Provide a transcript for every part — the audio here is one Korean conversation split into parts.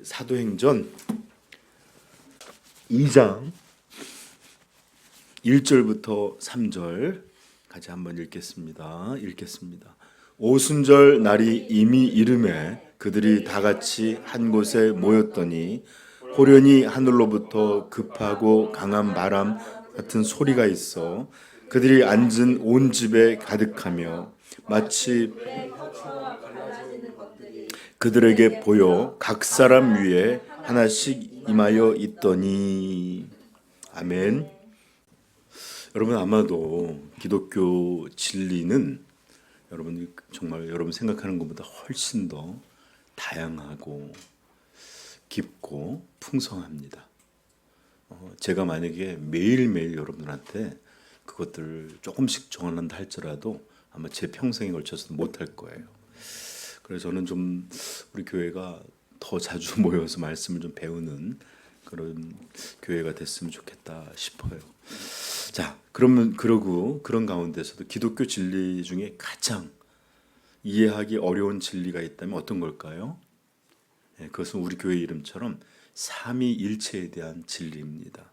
사도행전 2장 1절부터 3절 같이 한번 읽겠습니다. 오순절 날이 이미 이르매 그들이 다 같이 한 곳에 모였더니 호련히 하늘로부터 급하고 강한 바람 같은 소리가 있어 그들이 앉은 온 집에 가득하며 마치 그들에게 보여 각 사람 위에 하나씩 임하여 있더니. 아멘. 여러분, 아마도 기독교 진리는 여러분 정말 여러분 생각하는 것보다 훨씬 더 다양하고 깊고 풍성합니다. 제가 만약에 매일매일 여러분들한테 그것들을 조금씩 전한다 할지라도 아마 제 평생에 걸쳐서도 못할 거예요. 그래서 저는 좀 우리 교회가 더 자주 모여서 말씀을 좀 배우는 그런 교회가 됐으면 좋겠다 싶어요. 자, 그러면 그런 가운데서도 기독교 진리 중에 가장 이해하기 어려운 진리가 있다면 어떤 걸까요? 그것은 우리 교회 이름처럼 삼위일체에 대한 진리입니다.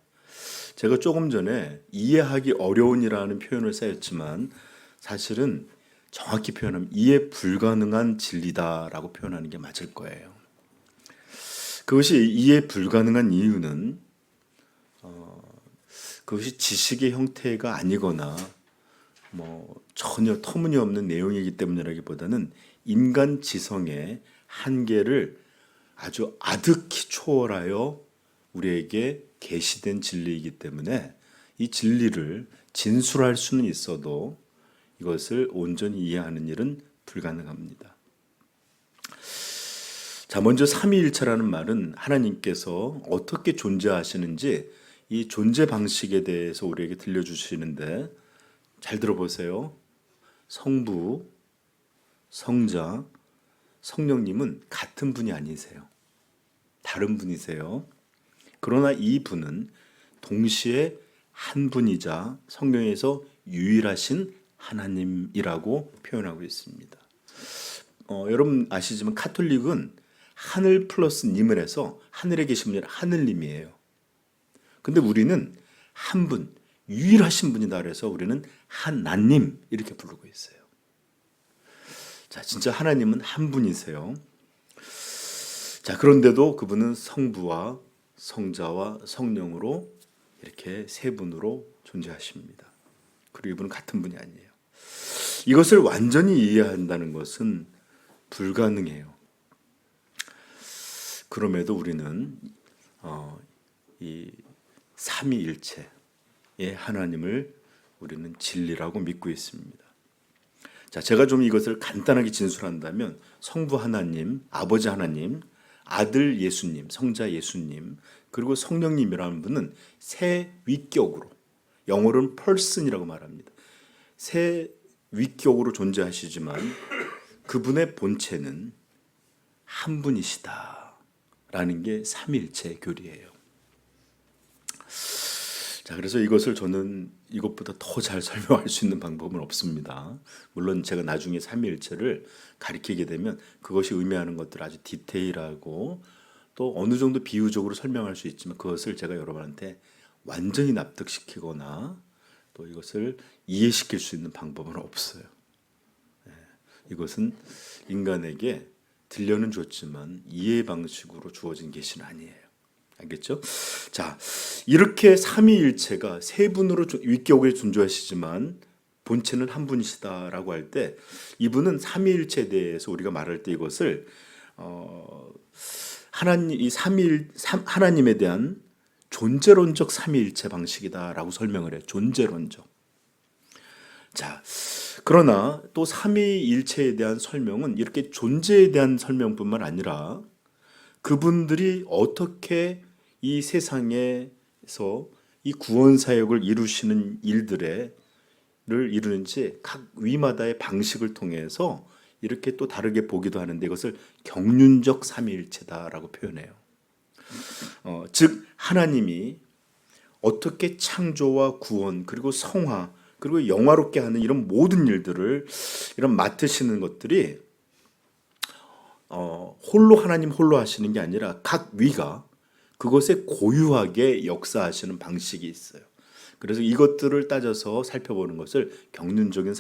제가 조금 전에 이해하기 어려운이라는 표현을 쓰였지만 사실은 정확히 표현하면 이해 불가능한 진리다라고 표현하는 게 맞을 거예요. 그것이 이해 불가능한 이유는 그것이 지식의 형태가 아니거나 전혀 터무니없는 내용이기 때문이라기보다는 인간 지성의 한계를 아주 아득히 초월하여 우리에게 계시된 진리이기 때문에 이 진리를 진술할 수는 있어도 이것을 온전히 이해하는 일은 불가능합니다. 자, 먼저 삼위일체라는 말은 하나님께서 어떻게 존재하시는지 이 존재 방식에 대해서 우리에게 들려주시는데 잘 들어보세요. 성부, 성자, 성령님은 같은 분이 아니세요. 다른 분이세요. 그러나 이 분은 동시에 한 분이자 성령에서 유일하신 하나님이라고 표현하고 있습니다. 여러분 아시지만 카톨릭은 하늘 플러스 님을 해서 하늘에 계신 분이 하늘님이에요. 근데 우리는 한 분, 유일하신 분이다 그래서 우리는 하나님 이렇게 부르고 있어요. 자, 진짜 하나님은 한 분이세요. 자, 그런데도 그분은 성부와 성자와 성령으로 이렇게 세 분으로 존재하십니다. 그리고 이분은 같은 분이 아니에요. 이것을 완전히 이해한다는 것은 불가능해요. 그럼에도 우리는 이 삼위일체의 하나님을 우리는 진리라고 믿고 있습니다. 자, 제가 좀 이것을 간단하게 진술한다면 성부 하나님, 아버지 하나님, 아들 예수님, 성자 예수님, 그리고 성령님이라는 분은 세 위격으로, 영어로는 person이라고 말합니다. 세 위격으로 존재하시지만 그분의 본체는 한 분이시다라는 게 삼위일체의 교리예요. 자, 그래서 이것을 저는 이것보다 더 잘 설명할 수 있는 방법은 없습니다. 물론 제가 나중에 삼위일체를 가리키게 되면 그것이 의미하는 것들 아주 디테일하고 또 어느 정도 비유적으로 설명할 수 있지만 그것을 제가 여러분한테 완전히 납득시키거나 또 이것을 이해시킬 수 있는 방법은 없어요. 이것은 인간에게 들려는 줬지만 이해 방식으로 주어진 계시는 아니에요. 알겠죠? 자, 이렇게 삼위일체가 세 분으로 위격에 존재하시지만 본체는 한 분이시다라고 할 때 이분은 삼위일체에 대해서 우리가 말할 때 이것을 하나님에 대한 존재론적 삼위일체 방식이다라고 설명을 해요. 존재론적. 자, 그러나 또 삼위일체에 대한 설명은 이렇게 존재에 대한 설명뿐만 아니라 그분들이 어떻게 이 세상에서 이 구원 사역을 이루시는 일들을 이루는지 각 위마다의 방식을 통해서 이렇게 또 다르게 보기도 하는데 이것을 경륜적 삼위일체다라고 표현해요. 즉 하나님이 어떻게 창조와 구원 그리고 성화 그리고 영화롭게 하는 이런 모든 일들을 이런 맡으시는 것들이 홀로 하나님 홀로 하시는 게 아니라 각 위가 그것에 고유하게 역사하시는 방식이 있어요. 그래서 이것들을 따져서 살펴보는 것을 경륜적인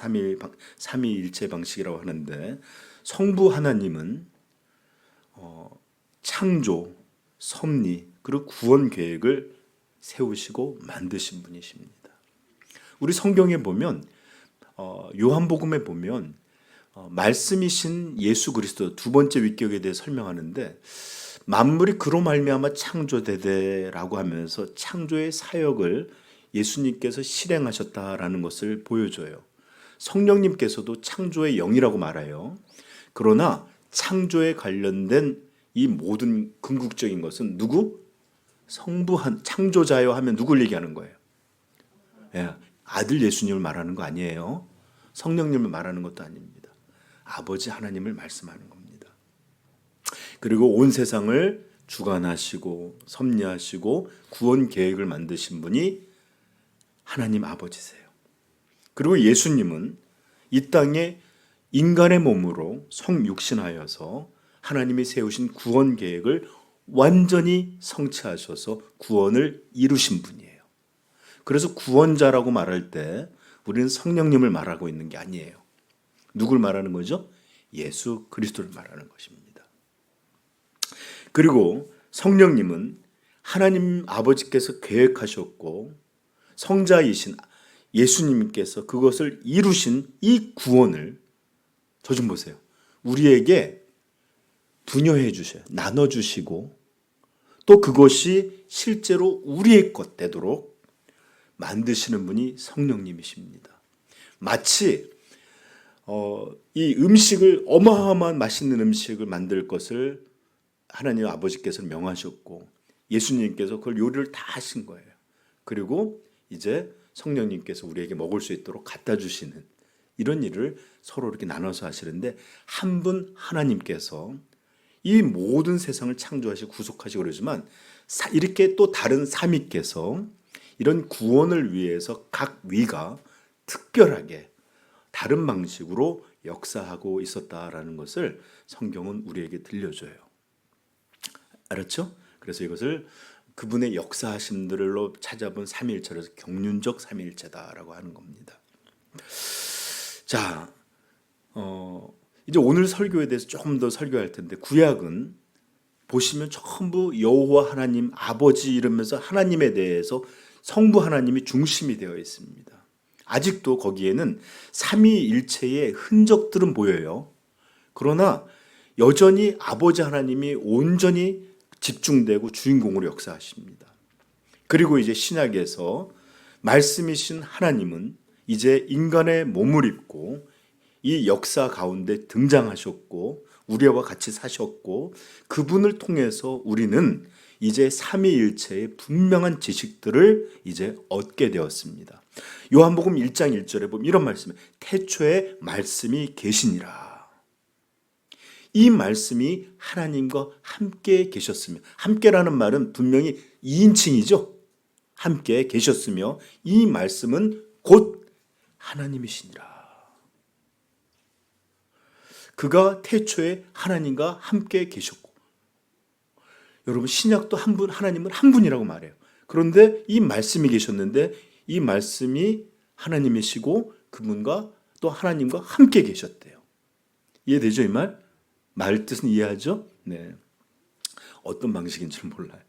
삼위일체 방식이라고 하는데, 성부 하나님은 창조, 섭리, 그리고 구원 계획을 세우시고 만드신 분이십니다. 우리 성경에 보면 요한복음에 보면 말씀이신 예수 그리스도 두 번째 위격에 대해 설명하는데, 만물이 그로 말미암아 창조되되라고 하면서 창조의 사역을 예수님께서 실행하셨다라는 것을 보여줘요. 성령님께서도 창조의 영이라고 말해요. 그러나 창조에 관련된 이 모든 궁극적인 것은 누구? 창조자요 하면 누굴 얘기하는 거예요? 예, 아들 예수님을 말하는 거 아니에요. 성령님을 말하는 것도 아닙니다. 아버지 하나님을 말씀하는 겁니다. 그리고 온 세상을 주관하시고 섭리하시고 구원 계획을 만드신 분이 하나님 아버지세요. 그리고 예수님은 이 땅에 인간의 몸으로 성육신하여서 하나님이 세우신 구원 계획을 완전히 성취하셔서 구원을 이루신 분이에요. 그래서 구원자라고 말할 때 우리는 성령님을 말하고 있는 게 아니에요. 누굴 말하는 거죠? 예수 그리스도를 말하는 것입니다. 그리고 성령님은 하나님 아버지께서 계획하셨고 성자이신 예수님께서 그것을 이루신 이 구원을, 저 좀 보세요, 우리에게 분여해 주셔요. 나눠주시고 또 그것이 실제로 우리의 것 되도록 만드시는 분이 성령님이십니다. 마치 이 음식을, 어마어마한 맛있는 음식을 만들 것을 하나님 아버지께서 명하셨고 예수님께서 그걸 요리를 다 하신 거예요. 그리고 이제 성령님께서 우리에게 먹을 수 있도록 갖다 주시는 이런 일을 서로 이렇게 나눠서 하시는데, 한 분 하나님께서 이 모든 세상을 창조하시고 구속하시고 그러지만 이렇게 또 다른 삼위께서 이런 구원을 위해서 각 위가 특별하게 다른 방식으로 역사하고 있었다라는 것을 성경은 우리에게 들려줘요. 알았죠? 그래서 이것을 그분의 역사하심들로 찾아본 삼위일체라서 경륜적 삼위일체다라고 하는 겁니다. 자, 이제 오늘 설교에 대해서 조금 더 설교할 텐데, 구약은 보시면 전부 여호와 하나님 아버지 이러면서 하나님에 대해서 성부 하나님이 중심이 되어 있습니다. 아직도 거기에는 삼위일체의 흔적들은 보여요. 그러나 여전히 아버지 하나님이 온전히 집중되고 주인공으로 역사하십니다. 그리고 이제 신약에서 말씀이신 하나님은 이제 인간의 몸을 입고 이 역사 가운데 등장하셨고 우리와 같이 사셨고, 그분을 통해서 우리는 이제 삼위일체의 분명한 지식들을 이제 얻게 되었습니다. 요한복음 1장 1절에 보면 이런 말씀이에요. 태초에 말씀이 계시니라. 이 말씀이 하나님과 함께 계셨으며, 함께라는 말은 분명히 2인칭이죠. 함께 계셨으며 이 말씀은 곧 하나님이시니라. 그가 태초에 하나님과 함께 계셨고, 여러분 신약도 한 분, 하나님은 한 분이라고 말해요. 그런데 이 말씀이 계셨는데 이 말씀이 하나님이시고 그분과 또 하나님과 함께 계셨대요. 이해되죠? 이 말? 말 뜻은 이해하죠? 네. 어떤 방식인지는 몰라요.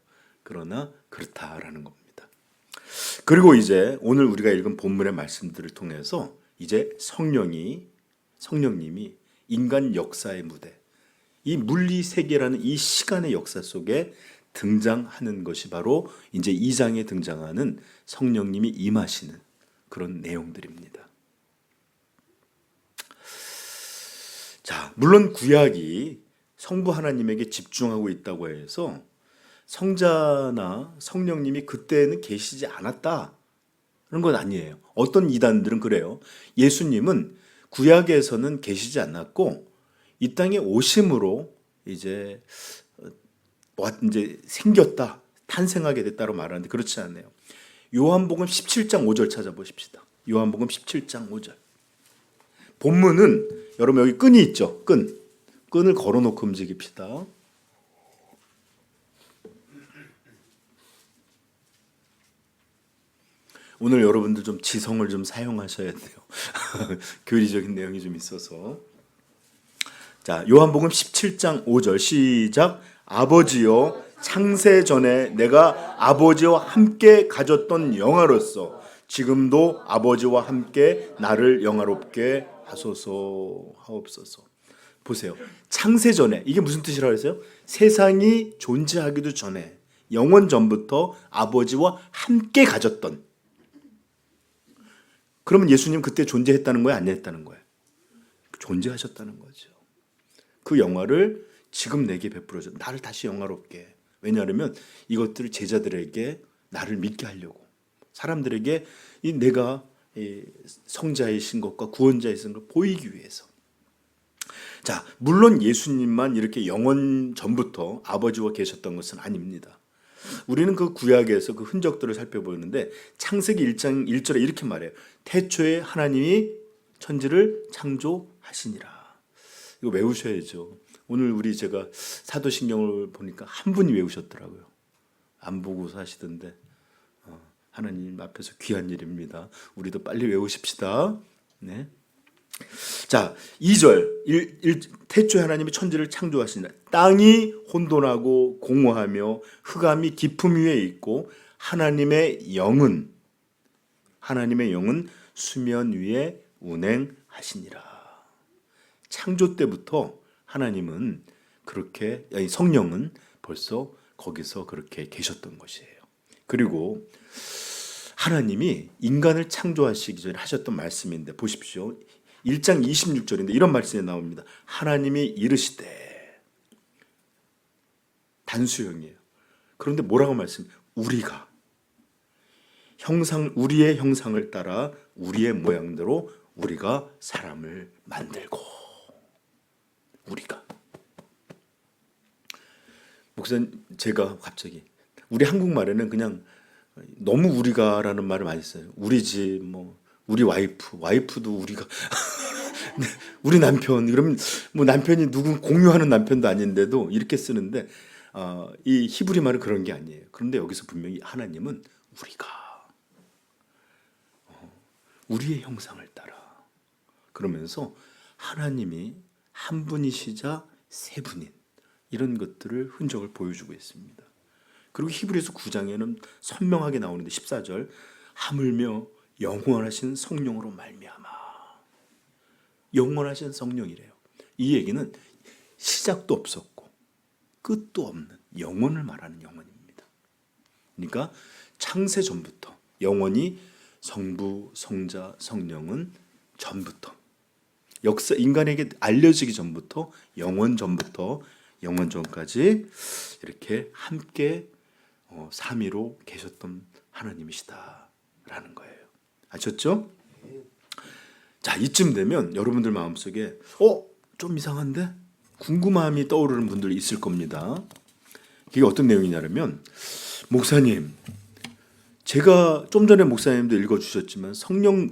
그러나 그렇다라는 겁니다. 그리고 이제 오늘 우리가 읽은 본문의 말씀들을 통해서 이제 성령님이 인간 역사의 무대, 이 물리 세계라는 이 시간의 역사 속에 등장하는 것이 바로 이제 2장에 등장하는 성령님이 임하시는 그런 내용들입니다. 자, 물론 구약이 성부 하나님에게 집중하고 있다고 해서 성자나 성령님이 그때는 계시지 않았다 그런 건 아니에요. 어떤 이단들은 그래요. 예수님은 구약에서는 계시지 않았고 이 땅에 오심으로 이제 생겼다, 탄생하게 됐다고 말하는데 그렇지 않아요. 요한복음 17장 5절 찾아보십시다. 요한복음 17장 5절. 본문은 여러분 여기 끈이 있죠. 끈 끈을 걸어놓고 움직입시다. 오늘 여러분들 좀 지성을 좀 사용하셔야 돼요. 교리적인 내용이 좀 있어서. 자, 요한복음 17장 5절 시작. 아버지여, 창세 전에 내가 아버지와 함께 가졌던 영화로서 지금도 아버지와 함께 나를 영화롭게 하옵소서. 보세요. 창세 전에, 이게 무슨 뜻이라고 했어요? 세상이 존재하기도 전에, 영원 전부터 아버지와 함께 가졌던. 그러면 예수님 그때 존재했다는 거예요? 안 했다는 거예요? 존재하셨다는 거죠. 그 영화를 지금 내게 베풀어줘. 나를 다시 영화롭게. 왜냐하면 이것들을 제자들에게 나를 믿게 하려고. 사람들에게 이 내가 성자이신 것과 구원자이신 걸 보이기 위해서. 자, 물론 예수님만 이렇게 영원 전부터 아버지와 계셨던 것은 아닙니다. 우리는 그 구약에서 그 흔적들을 살펴보는데 창세기 1장 1절에 이렇게 말해요. 태초에 하나님이 천지를 창조하시니라. 이거 외우셔야죠. 오늘 제가 사도신경을 보니까 한 분이 외우셨더라고요. 안 보고서 하시던데 하나님 앞에서 귀한 일입니다. 우리도 빨리 외우십시다. 네. 자, 2절. 태초에 하나님이 천지를 창조하시니라. 땅이 혼돈하고 공허하며 흑암이 깊음 위에 있고 하나님의 영은 수면 위에 운행하시니라. 창조 때부터 하나님은 그렇게, 성령은 벌써 거기서 그렇게 계셨던 것이에요. 그리고 하나님이 인간을 창조하시기 전에 하셨던 말씀인데 보십시오. 1장 26절인데 이런 말씀이 나옵니다. 하나님이 이르시되, 단수형이에요. 그런데 뭐라고 말씀해요? 우리가 우리의 형상을 따라 우리의 모양대로 우리가 사람을 만들고. 우리가. 목사님, 제가 갑자기 우리 한국말에는 그냥 너무 우리가라는 말을 많이 써요. 우리 집, 우리 와이프도 우리가, 우리 남편, 그러면 남편이 누군 공유하는 남편도 아닌데도 이렇게 쓰는데 이 히브리 말은 그런 게 아니에요. 그런데 여기서 분명히 하나님은 우리가, 우리의 형상을 따라, 그러면서 하나님이 한 분이시자 세 분인 이런 것들을 흔적을 보여주고 있습니다. 그리고 히브리서 9장에는 선명하게 나오는데 14절, 하물며 영원하신 성령으로 말미암아. 영원하신 성령이래요. 이 얘기는 시작도 없었고 끝도 없는 영원을 말하는 영원입니다. 그러니까 창세 전부터 영원히 성부, 성자, 성령은 전부터, 역사 인간에게 알려지기 전부터, 영원 전부터 영원 전까지 이렇게 함께 삼위로 계셨던 하나님이시다라는 거예요. 아셨죠? 자, 이쯤 되면 여러분들 마음속에 좀 이상한데? 궁금함이 떠오르는 분들이 있을 겁니다. 그게 어떤 내용이냐면, 목사님, 제가 좀 전에 목사님도 읽어주셨지만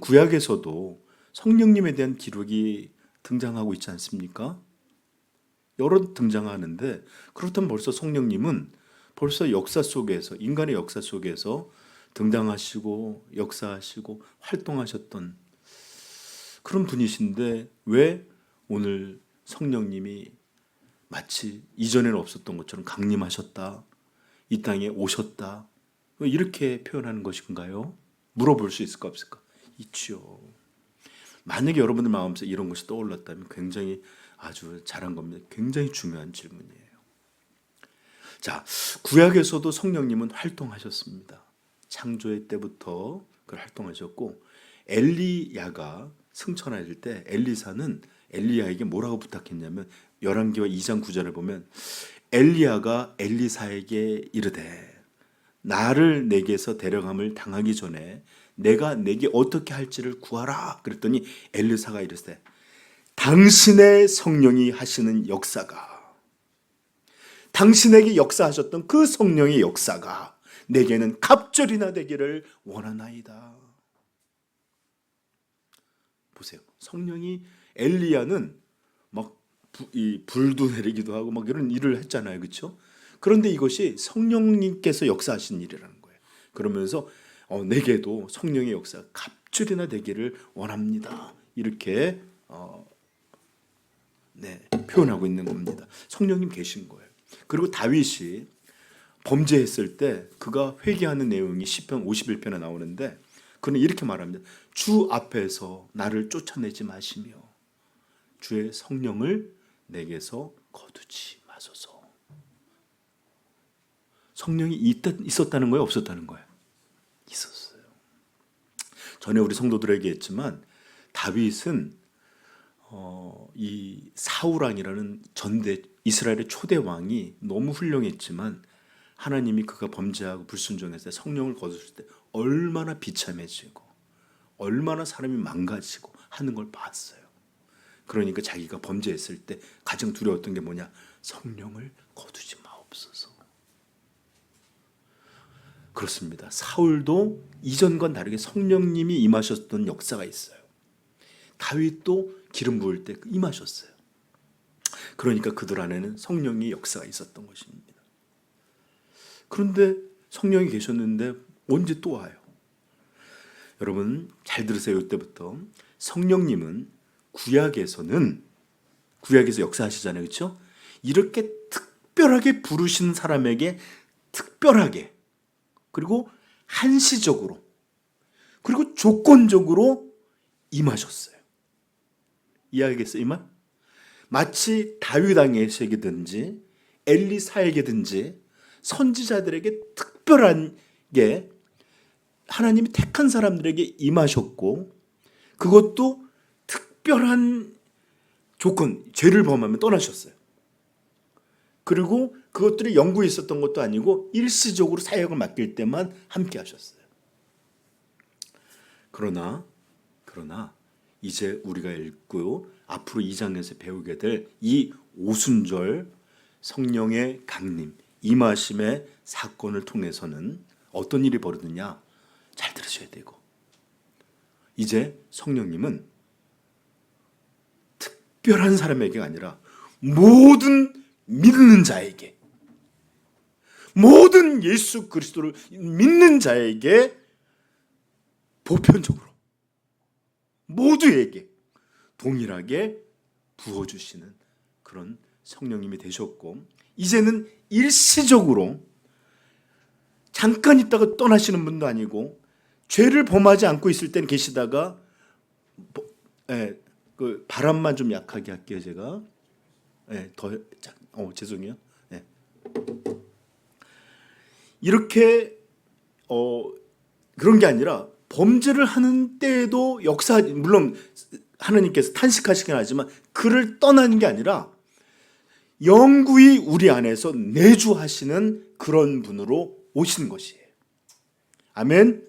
구약에서도 성령님에 대한 기록이 등장하고 있지 않습니까? 여러 등장하는데, 그렇다면 벌써 성령님은 벌써 역사 속에서, 인간의 역사 속에서 등장하시고 역사하시고 활동하셨던 그런 분이신데 왜 오늘 성령님이 마치 이전에는 없었던 것처럼 강림하셨다, 이 땅에 오셨다, 왜 이렇게 표현하는 것인가요? 물어볼 수 있을까 없을까? 있죠. 만약에 여러분들 마음속에 이런 것이 떠올랐다면 굉장히 아주 잘한 겁니다. 굉장히 중요한 질문이에요. 자, 구약에서도 성령님은 활동하셨습니다. 창조의 때부터 그걸 활동하셨고, 엘리야가 승천할 때 엘리사는 엘리야에게 뭐라고 부탁했냐면 열왕기와 2장 9절을 보면 엘리야가 엘리사에게 이르되 나를 내게서 데려감을 당하기 전에 내가 내게 어떻게 할지를 구하라. 그랬더니 엘리사가 이르되 당신의 성령이 하시는 역사가, 당신에게 역사하셨던 그 성령의 역사가 내게는 갑절이나 되기를 원하나이다. 보세요. 성령이, 엘리야는 막 이 불도 내리기도 하고 막 이런 일을 했잖아요, 그렇죠? 그런데 이것이 성령님께서 역사하신 일이라는 거예요. 그러면서 내게도 성령의 역사가 갑절이나 되기를 원합니다. 이렇게 표현하고 있는 겁니다. 성령님 계신 거예요. 그리고 다윗이 범죄했을 때 그가 회개하는 내용이 시편 51편에 나오는데 그는 이렇게 말합니다. 주 앞에서 나를 쫓아내지 마시며 주의 성령을 내게서 거두지 마소서. 성령이 있었다는 거예요? 없었다는 거예요? 있었어요. 전에 우리 성도들에게 했지만 다윗은 이 사울왕이라는 전대 이스라엘의 초대 왕이 너무 훌륭했지만 하나님이 그가 범죄하고 불순종했을 때 성령을 거두실 때 얼마나 비참해지고 얼마나 사람이 망가지고 하는 걸 봤어요. 그러니까 자기가 범죄했을 때 가장 두려웠던 게 뭐냐? 성령을 거두지 마옵소서. 그렇습니다. 사울도 이전과 다르게 성령님이 임하셨던 역사가 있어요. 다윗도 기름 부을 때 임하셨어요. 그러니까 그들 안에는 성령의 역사가 있었던 것입니다. 그런데 성령이 계셨는데 언제 또 와요? 여러분 잘 들으세요. 이때부터 성령님은 구약에서 역사하시잖아요, 그렇죠? 이렇게 특별하게 부르신 사람에게 특별하게 그리고 한시적으로 그리고 조건적으로 임하셨어요. 이해하겠어요, 이 말? 마치 다윗 왕에게든지 엘리사에게든지 선지자들에게 특별한 게 하나님이 택한 사람들에게 임하셨고 그것도 특별한 조건, 죄를 범하면 떠나셨어요. 그리고 그것들이 영구에 있었던 것도 아니고 일시적으로 사역을 맡길 때만 함께 하셨어요. 그러나 이제 우리가 읽고 앞으로 2장에서 배우게 될 이 오순절 성령의 강림, 임하심의 사건을 통해서는 어떤 일이 벌어지느냐? 잘 들으셔야 되고 이제 성령님은 특별한 사람에게가 아니라 모든 믿는 자에게 모든 예수 그리스도를 믿는 자에게 보편적으로 모두에게 동일하게 부어주시는 그런 성령님이 되셨고 이제는 일시적으로 잠깐 있다가 떠나시는 분도 아니고 죄를 범하지 않고 있을 때는 계시다가 그 바람만 좀 약하게 할게요 제가 죄송해요. 이렇게 그런 게 아니라 범죄를 하는 때에도 물론 하나님께서 탄식하시긴 하지만 그를 떠나는 게 아니라 영구히 우리 안에서 내주하시는 그런 분으로 오신 것이에요. 아멘.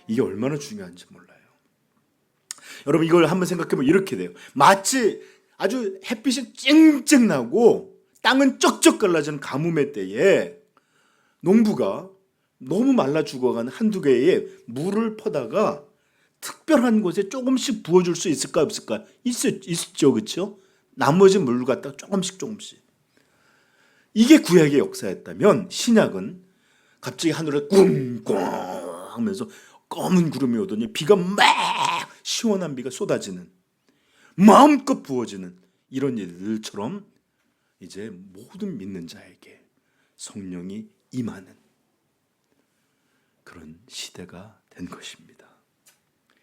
이게 얼마나 중요한지 몰라요. 여러분 이걸 한번 생각해보면 이렇게 돼요. 마치 아주 햇빛이 쨍쨍 나고 땅은 쩍쩍 갈라지는 가뭄의 때에 농부가 너무 말라 죽어가는 한두 개의 물을 퍼다가 특별한 곳에 조금씩 부어줄 수 있을까 없을까? 있죠, 그렇죠? 나머지 물 갖다가 조금씩 이게 구약의 역사였다면 신약은 갑자기 하늘에 꿍꿍 하면서 검은 구름이 오더니 비가 막 시원한 비가 쏟아지는 마음껏 부어지는 이런 일들처럼 이제 모든 믿는 자에게 성령이 임하는 그런 시대가 된 것입니다.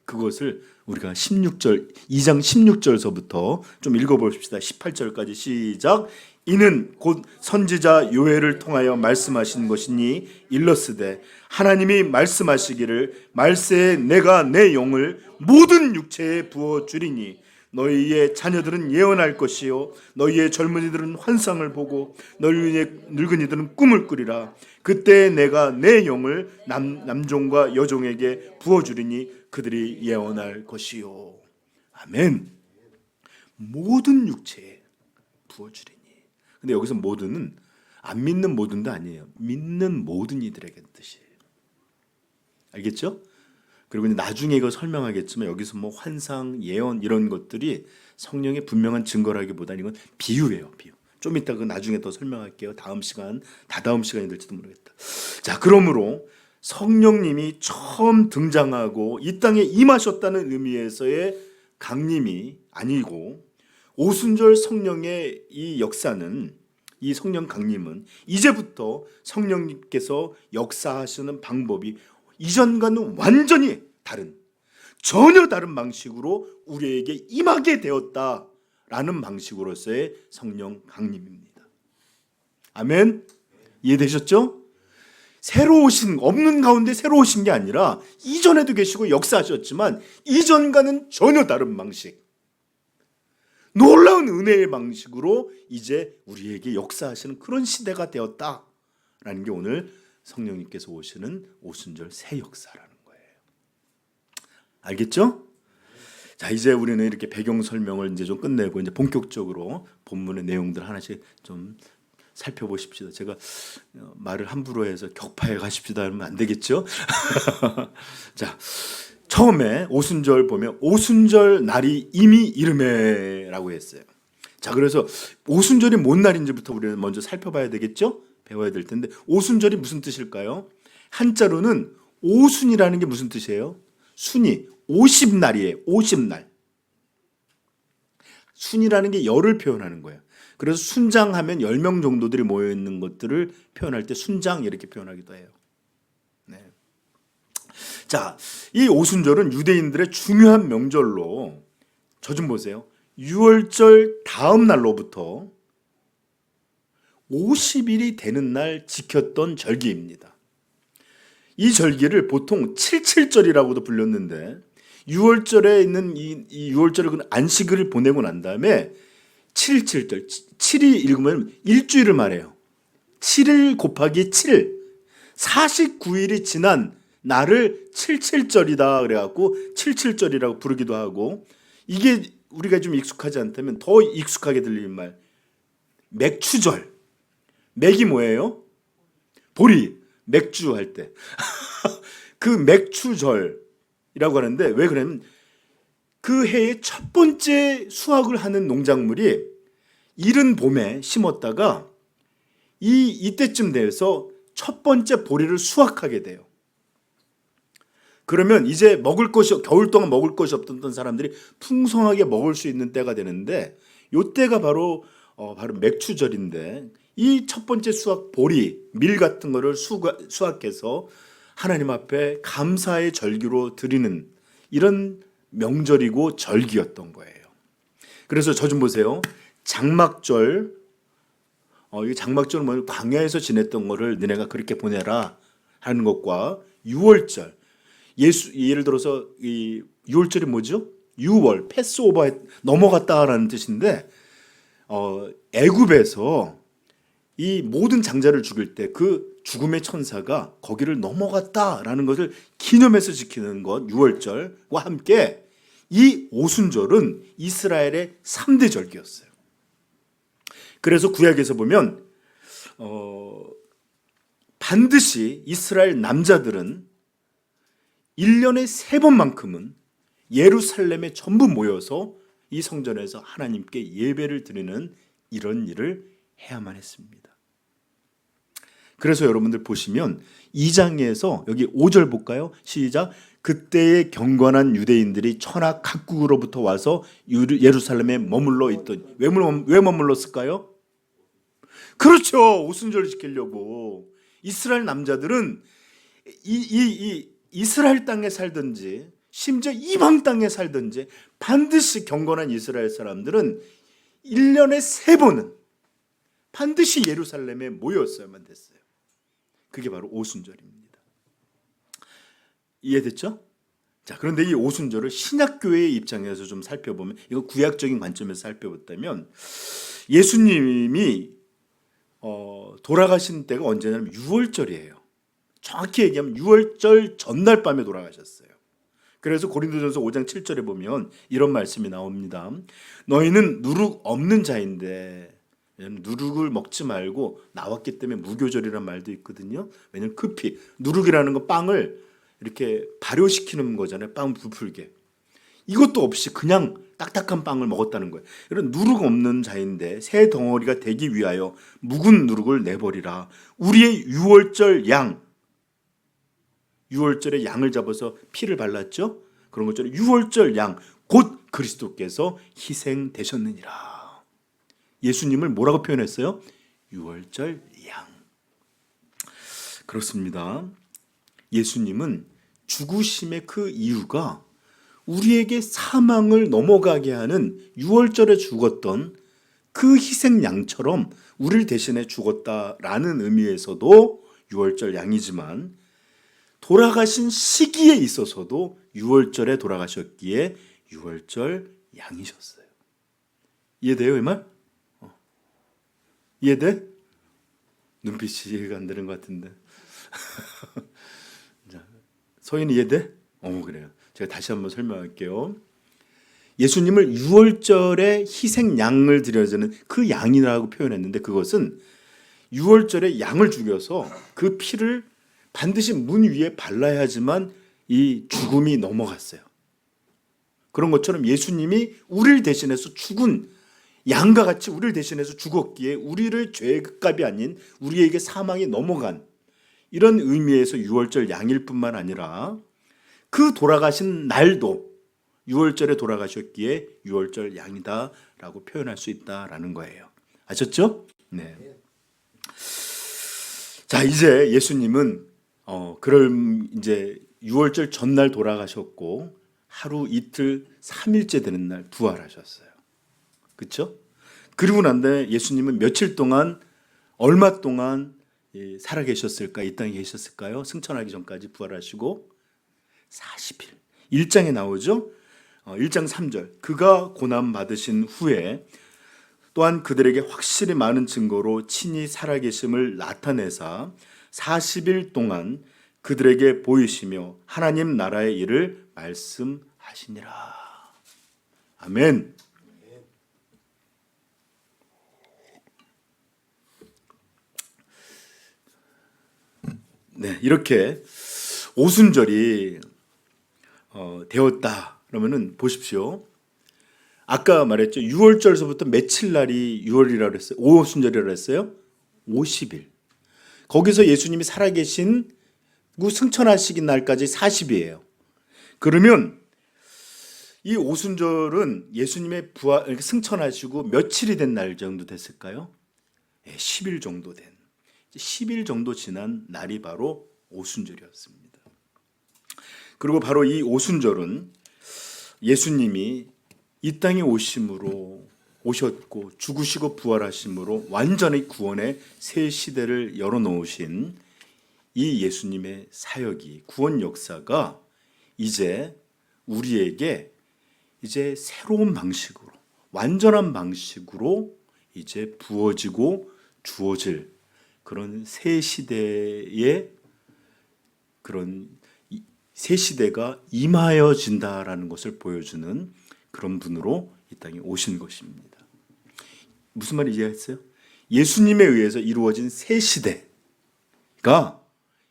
그것을 우리가 2장 16절서부터 좀 읽어봅시다. 18절까지 시작. 이는 곧 선지자 요엘을 통하여 말씀하신 것이니 일러스되 하나님이 말씀하시기를 말세에 내가 내 영을 모든 육체에 부어 주리니 너희의 자녀들은 예언할 것이요 너희의 젊은이들은 환상을 보고 너희의 늙은이들은 꿈을 꾸리라. 그때 내가 내 영을 남종과 여종에게 부어 주리니 그들이 예언할 것이요. 아멘. 모든 육체에 부어 주리니. 근데 여기서 모든은 안 믿는 모든도 아니에요. 믿는 모든 이들에게 뜻이에요. 알겠죠? 그리고 이제 나중에 이거 설명하겠지만 여기서 뭐 환상, 예언 이런 것들이 성령의 분명한 증거라기보다는 이건 비유예요, 비유. 좀 이따 그 나중에 더 설명할게요. 다음 시간, 다다음 시간이 될지도 모르겠다. 자, 그러므로 성령님이 처음 등장하고 이 땅에 임하셨다는 의미에서의 강림이 아니고 오순절 성령의 이 역사는, 이 성령 강림은 이제부터 성령님께서 역사하시는 방법이 이전과는 완전히 다른, 전혀 다른 방식으로 우리에게 임하게 되었다라는 방식으로서의 성령 강림입니다. 아멘. 이해되셨죠? 새로 오신, 없는 가운데 새로 오신 게 아니라 이전에도 계시고 역사하셨지만 이전과는 전혀 다른 방식, 놀라운 은혜의 방식으로 이제 우리에게 역사하시는 그런 시대가 되었다라는 게 오늘 성령님께서 오시는 오순절 새 역사라는 거예요. 알겠죠? 자, 이제 우리는 이렇게 배경 설명을 이제 좀 끝내고 이제 본격적으로 본문의 내용들 하나씩 좀 살펴보십시다. 제가 말을 함부로 해서 격파해 가십시다 하면 안 되겠죠? 자, 처음에 오순절 보면 오순절 날이 이미 이르매라고 했어요. 자, 그래서 오순절이 뭔 날인지부터 우리는 먼저 살펴봐야 되겠죠? 배워야 될 텐데 오순절이 무슨 뜻일까요? 한자로는 오순이라는 게 무슨 뜻이에요? 순이 50날이에요. 50날. 순이라는 게 열을 표현하는 거예요. 그래서 순장하면 10명 정도들이 모여있는 것들을 표현할 때 순장 이렇게 표현하기도 해요. 네. 자, 이 오순절은 유대인들의 중요한 명절로, 저 좀 보세요. 6월절 다음 날로부터 50일이 되는 날 지켰던 절기입니다. 이 절기를 보통 77절이라고도 불렸는데 6월절에 있는 이 6월절을 안식일을 보내고 난 다음에 77절, 7이 읽으면 일주일을 말해요. 7일 곱하기 7, 49일이 지난 날을 77절이다 그래갖고 77절이라고 부르기도 하고, 이게 우리가 좀 익숙하지 않다면 더 익숙하게 들리는 말, 맥추절. 맥이 뭐예요? 보리, 맥주 할 때. 그 맥추절이라고 하는데 왜 그러냐면 그 해의 첫 번째 수확을 하는 농작물이 이른 봄에 심었다가 이때쯤 돼서 첫 번째 보리를 수확하게 돼요. 그러면 이제 먹을 것이, 겨울 동안 먹을 것이 없던 사람들이 풍성하게 먹을 수 있는 때가 되는데 이때가 바로 맥추절인데 이 첫 번째 수확 보리, 밀 같은 거를 수확해서 하나님 앞에 감사의 절기로 드리는 이런 명절이고 절기였던 거예요. 그래서 저 좀 보세요. 장막절, 이 장막절은 뭐 광야에서 지냈던 거를 너네가 그렇게 보내라 하는 것과 6월절, 예를 들어서 이 6월절이 뭐죠? 6월 패스오버 넘어갔다라는 뜻인데 애굽에서 이 모든 장자를 죽일 때 그 죽음의 천사가 거기를 넘어갔다라는 것을 기념해서 지키는 것 6월절과 함께 이 오순절은 이스라엘의 3대 절기였어요. 그래서 구약에서 보면 반드시 이스라엘 남자들은 1년에 3번만큼은 예루살렘에 전부 모여서 이 성전에서 하나님께 예배를 드리는 이런 일을 해야만 했습니다. 그래서 여러분들 보시면 2장에서 여기 5절 볼까요? 시작. 그때의 경건한 유대인들이 천하 각국으로부터 와서 예루살렘에 머물러 있던, 왜 머물렀을까요? 그렇죠. 오순절 지키려고. 이스라엘 남자들은 이스라엘 땅에 살든지 심지어 이방 땅에 살든지 반드시 경건한 이스라엘 사람들은 1년에 3번은 반드시 예루살렘에 모였어야만 됐어요. 그게 바로 오순절입니다. 이해됐죠? 자, 그런데 이 오순절을 신약교회의 입장에서 좀 살펴보면, 이거 구약적인 관점에서 살펴봤다면 예수님이 돌아가신 때가 언제냐면 6월절이에요. 정확히 얘기하면 6월절 전날 밤에 돌아가셨어요. 그래서 고린도전서 5장 7절에 보면 이런 말씀이 나옵니다. 너희는 누룩 없는 자인데, 누룩을 먹지 말고 나왔기 때문에 무교절이라는 말도 있거든요. 왜냐하면 누룩이라는 건 빵을 이렇게 발효시키는 거잖아요. 빵 부풀게. 이것도 없이 그냥 딱딱한 빵을 먹었다는 거예요. 이런 누룩 없는 자인데 새 덩어리가 되기 위하여 묵은 누룩을 내버리라. 우리의 유월절 양, 유월절에 양을 잡아서 피를 발랐죠. 그런 것처럼 유월절 양, 곧 그리스도께서 희생되셨느니라. 예수님을 뭐라고 표현했어요? 유월절 양. 그렇습니다. 예수님은 죽으심의 그 이유가 우리에게 사망을 넘어가게 하는 유월절에 죽었던 그 희생양처럼 우리를 대신해 죽었다라는 의미에서도 유월절 양이지만, 돌아가신 시기에 있어서도 유월절에 돌아가셨기에 유월절 양이셨어요. 이해돼요, 이 말? 이해돼? 눈빛이 이해가 안 되는 것 같은데. 서인이 이해돼? 그래요. 제가 다시 한번 설명할게요. 예수님을 유월절에 희생양을 드려주는 그 양이라고 표현했는데, 그것은 유월절에 양을 죽여서 그 피를 반드시 문 위에 발라야지만 이 죽음이 넘어갔어요. 그런 것처럼 예수님이 우리를 대신해서 죽은 양과 같이 우리를 대신해서 죽었기에 우리를 죄값이 아닌 우리에게 사망이 넘어간, 이런 의미에서 유월절 양일 뿐만 아니라 그 돌아가신 날도 유월절에 돌아가셨기에 유월절 양이다라고 표현할 수 있다라는 거예요. 아셨죠? 네. 자, 이제 예수님은 그럼 이제 유월절 전날 돌아가셨고 하루 이틀 3일째 되는 날 부활하셨어요. 그렇죠? 그리고 난 다음에 예수님은 며칠 동안, 얼마 동안 살아계셨을까? 이 땅에 계셨을까요? 승천하기 전까지 부활하시고 40일. 1장에 나오죠? 1장 3절. 그가 고난 받으신 후에 또한 그들에게 확실히 많은 증거로 친히 살아계심을 나타내사 40일 동안 그들에게 보이시며 하나님 나라의 일을 말씀하시니라. 아멘. 네, 이렇게 오순절이 되었다. 그러면은 보십시오. 아까 말했죠. 6월절서부터 며칠 날이 6월이라고 했어요? 오순절이라고 했어요? 50일. 거기서 예수님이 살아계신 승천하시기 날까지 40이에요. 그러면 이 오순절은 예수님의 부활, 승천하시고 며칠이 된 날 정도 됐을까요? 10일 정도 된. 10일 정도 지난 날이 바로 오순절이었습니다. 그리고 바로 이 오순절은 예수님이 이 땅에 오셨고 죽으시고 부활하심으로 완전히 구원의 새 시대를 열어놓으신 이 예수님의 사역이, 구원 역사가 이제 우리에게 이제 새로운 방식으로, 완전한 방식으로 이제 부어지고 주어질 그런 새 시대의 그런 새 시대가 임하여진다라는 것을 보여주는 그런 분으로 이 땅에 오신 것입니다. 무슨 말인지 이해했어요? 예수님에 의해서 이루어진 새 시대가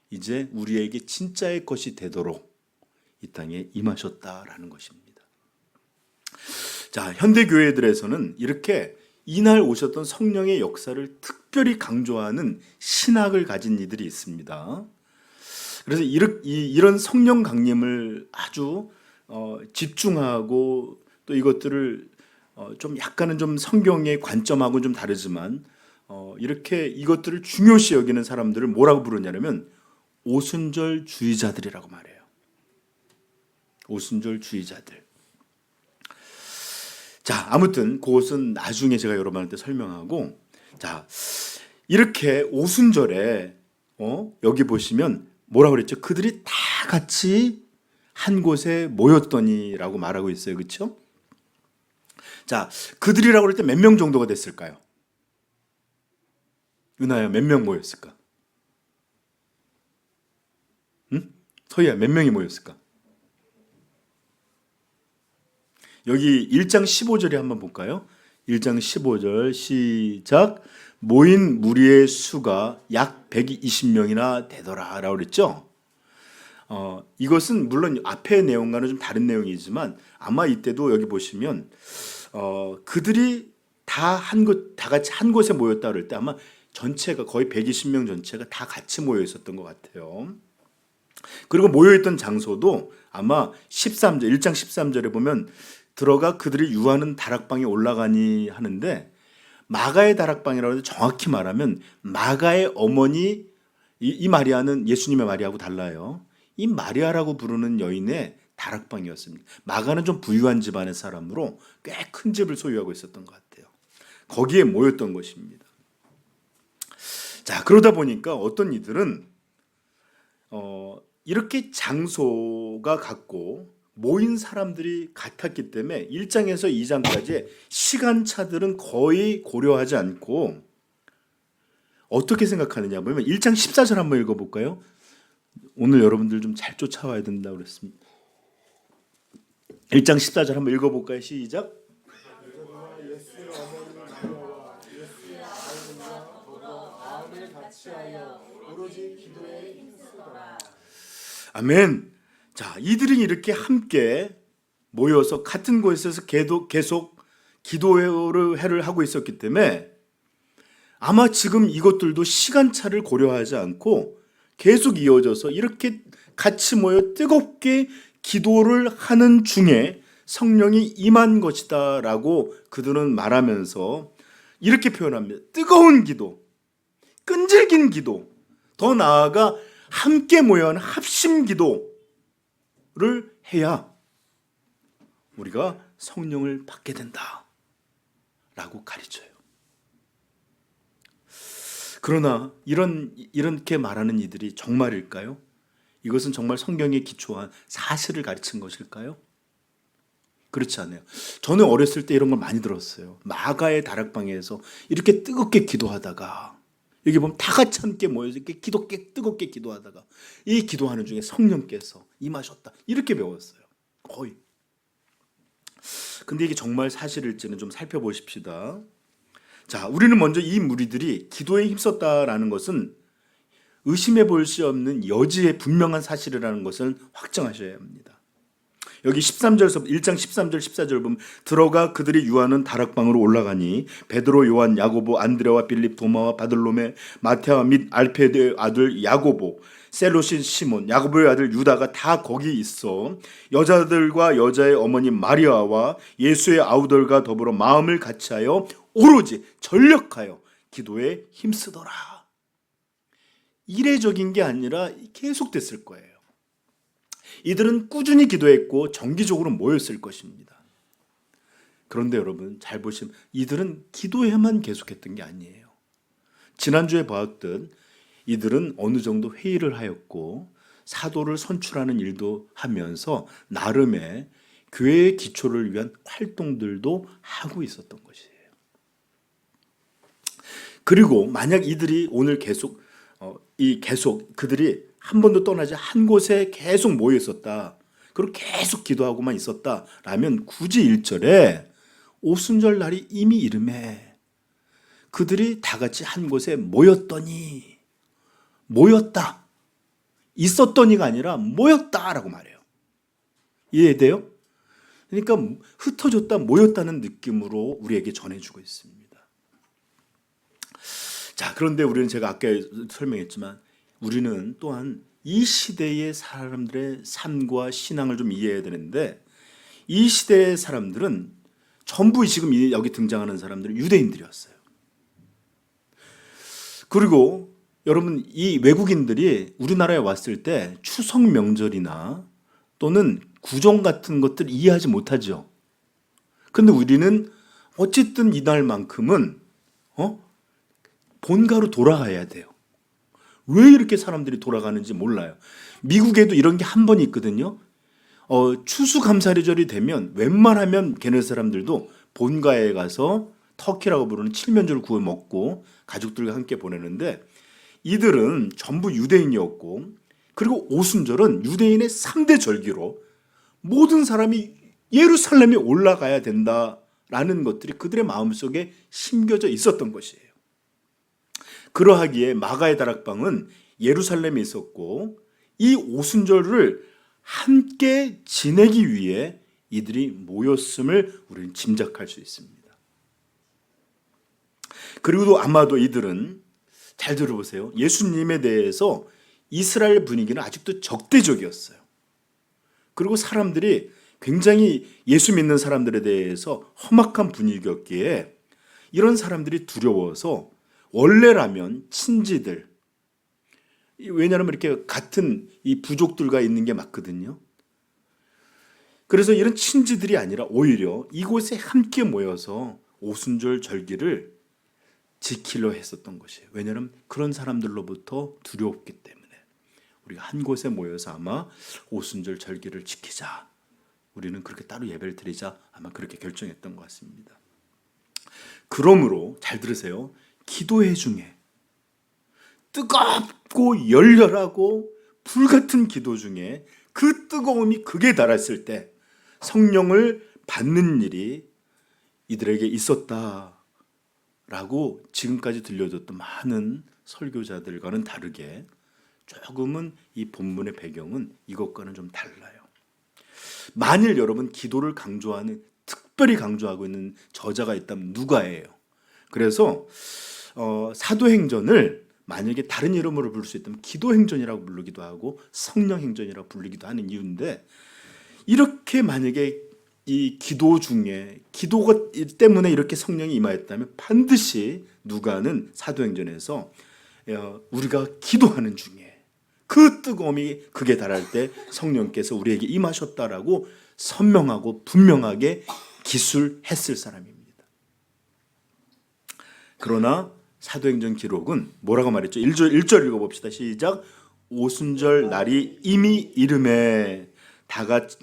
이제 우리에게 진짜의 것이 되도록 이 땅에 임하셨다라는 것입니다. 자, 현대 교회들에서는 이렇게 이날 오셨던 성령의 역사를 특별히 강조하는 신학을 가진 이들이 있습니다. 그래서 이런 성령 강림을 아주 집중하고 또 이것들을 좀 약간은 좀 성경의 관점하고는 좀 다르지만 이렇게 이것들을 중요시 여기는 사람들을 뭐라고 부르냐면 오순절주의자들이라고 말해요. 오순절주의자들. 자, 아무튼 그것은 나중에 제가 여러분한테 설명하고, 자, 이렇게 오순절에 여기 보시면 뭐라고 그랬죠? 그들이 다 같이 한 곳에 모였더니라고 말하고 있어요. 그렇죠? 자, 그들이라고 할 때 몇 명 정도가 됐을까요? 은하야, 몇 명 모였을까? 응? 서희야, 몇 명이 모였을까? 여기 1장 15절에 한번 볼까요? 1장 15절 시작. 모인 무리의 수가 약 120명이나 되더라 라고 그랬죠. 이것은 물론 앞의 내용과는 좀 다른 내용이지만 아마 이때도 여기 보시면 그들이 다 같이 한 곳에 모였다 그럴 때 아마 전체가 거의 120명 전체가 다 같이 모여 있었던 것 같아요. 그리고 모여있던 장소도 아마 13절, 1장 13절에 보면 들어가 그들이 유하는 다락방에 올라가니 하는데 마가의 다락방이라고 해도 정확히 말하면 마가의 어머니 이 마리아는 예수님의 마리아하고 달라요. 이 마리아라고 부르는 여인의 다락방이었습니다. 마가는 좀 부유한 집안의 사람으로 꽤 큰 집을 소유하고 있었던 것 같아요. 거기에 모였던 것입니다. 자, 그러다 보니까 어떤 이들은 이렇게 장소가 같고 모인 사람들이 같았기 때문에 1장에서 2장까지 시간차들은 거의 고려하지 않고 어떻게 생각하느냐 보면 1장 14절 한번 읽어볼까요? 오늘 여러분들 좀 잘 쫓아와야 된다고 그랬습니다. 1장 14절 한번 읽어볼까요? 시작. 아멘. 자, 이들이 이렇게 함께 모여서 같은 곳에서 계속 기도회를 하고 있었기 때문에 아마 지금 이것들도 시간차를 고려하지 않고 계속 이어져서 이렇게 같이 모여 뜨겁게 기도를 하는 중에 성령이 임한 것이다 라고 그들은 말하면서 이렇게 표현합니다. 뜨거운 기도, 끈질긴 기도, 더 나아가 함께 모여한 합심 기도를 해야 우리가 성령을 받게 된다 라고 가르쳐요. 그러나 이렇게 말하는 이들이 정말일까요? 이것은 정말 성경에 기초한 사실을 가르친 것일까요? 그렇지 않아요. 저는 어렸을 때 이런 걸 많이 들었어요. 마가의 다락방에서 이렇게 뜨겁게 기도하다가 여기 보면 다 같이 함께 모여서 이렇게 뜨겁게 기도하다가 이 기도하는 중에 성령께서 임하셨다. 이렇게 배웠어요. 거의. 근데 이게 정말 사실일지는 좀 살펴보십시다. 자, 우리는 먼저 이 무리들이 기도에 힘썼다라는 것은 의심해 볼 수 없는 여지의 분명한 사실이라는 것을 확정하셔야 합니다. 여기 13절에서 1장 13절 14절 보면 들어가 그들이 유하는 다락방으로 올라가니 베드로, 요한, 야고보, 안드레와 빌립, 도마와 바들로메, 마테와 및 알페드의 아들 야고보, 셀롯인 시몬, 야고보의 아들 유다가 다 거기 있어 여자들과 여자의 어머니 마리아와 예수의 아우들과 더불어 마음을 같이하여 오로지 전력하여 기도에 힘쓰더라. 이례적인 게 아니라 계속됐을 거예요. 이들은 꾸준히 기도했고 정기적으로 모였을 것입니다. 그런데 여러분 잘 보시면 이들은 기도에만 계속했던 게 아니에요. 지난주에 보았던 이들은 어느 정도 회의를 하였고 사도를 선출하는 일도 하면서 나름의 교회의 기초를 위한 활동들도 하고 있었던 것이에요. 그리고 만약 이들이 오늘 계속 그들이 한 번도 떠나지 한 곳에 계속 모여 있었다. 그리고 계속 기도하고만 있었다라면 굳이 1절에 오순절 날이 이미 이름에 그들이 다 같이 한 곳에 모였다. 있었더니가 아니라 모였다라고 말해요. 이해돼요? 그러니까 흩어졌다 모였다는 느낌으로 우리에게 전해주고 있습니다. 자, 그런데 우리는 제가 아까 설명했지만 우리는 또한 이 시대의 사람들의 삶과 신앙을 좀 이해해야 되는데 이 시대의 사람들은 전부 지금 여기 등장하는 사람들은 유대인들이었어요. 그리고 여러분 이 외국인들이 우리나라에 왔을 때 추석 명절이나 또는 구정 같은 것들 이해하지 못하죠. 근데 우리는 어쨌든 이날만큼은 본가로 돌아가야 돼요. 왜 이렇게 사람들이 돌아가는지 몰라요. 미국에도 이런 게 한 번 있거든요. 추수감사절이 되면 웬만하면 걔네 사람들도 본가에 가서 터키라고 부르는 칠면조를 구워 먹고 가족들과 함께 보내는데 이들은 전부 유대인이었고 그리고 오순절은 유대인의 3대 절기로 모든 사람이 예루살렘에 올라가야 된다라는 것들이 그들의 마음속에 심겨져 있었던 것이에요. 그러하기에 마가의 다락방은 예루살렘에 있었고 이 오순절을 함께 지내기 위해 이들이 모였음을 우리는 짐작할 수 있습니다. 그리고 아마도 이들은, 잘 들어보세요, 예수님에 대해서 이스라엘 분위기는 아직도 적대적이었어요. 그리고 사람들이 굉장히 예수 믿는 사람들에 대해서 험악한 분위기였기에 이런 사람들이 두려워서 원래라면 친지들, 왜냐하면 이렇게 같은 이 부족들과 있는 게 맞거든요. 그래서 이런 친지들이 아니라 오히려 이곳에 함께 모여서 오순절 절기를 지키려 했었던 것이에요. 왜냐하면 그런 사람들로부터 두려웠기 때문에 우리가 한 곳에 모여서 아마 오순절 절기를 지키자, 우리는 그렇게 따로 예배를 드리자, 아마 그렇게 결정했던 것 같습니다. 그러므로 잘 들으세요. 기도회 중에 뜨겁고 열렬하고 불같은 기도 중에 그 뜨거움이 극에 달했을 때 성령을 받는 일이 이들에게 있었다라고 지금까지 들려줬던 많은 설교자들과는 다르게 조금은 이 본문의 배경은 이것과는 좀 달라요. 만일 여러분 기도를 강조하는, 특별히 강조하고 있는 저자가 있다면 누가예요. 그래서 사도행전을 만약에 다른 이름으로 부를 수 있다면 기도행전이라고 부르기도 하고 성령행전이라고 부르기도 하는 이유인데, 이렇게 만약에 이 기도 중에 기도가 때문에 이렇게 성령이 임하였다면 반드시 누가는 사도행전에서 우리가 기도하는 중에 그 뜨거움이 극에 달할 때 성령께서 우리에게 임하셨다라고 선명하고 분명하게 기술했을 사람입니다. 그러나 사도행전 기록은 뭐라고 말했죠? 1절 읽어봅시다. 시작. 오순절 날이 이미 이름에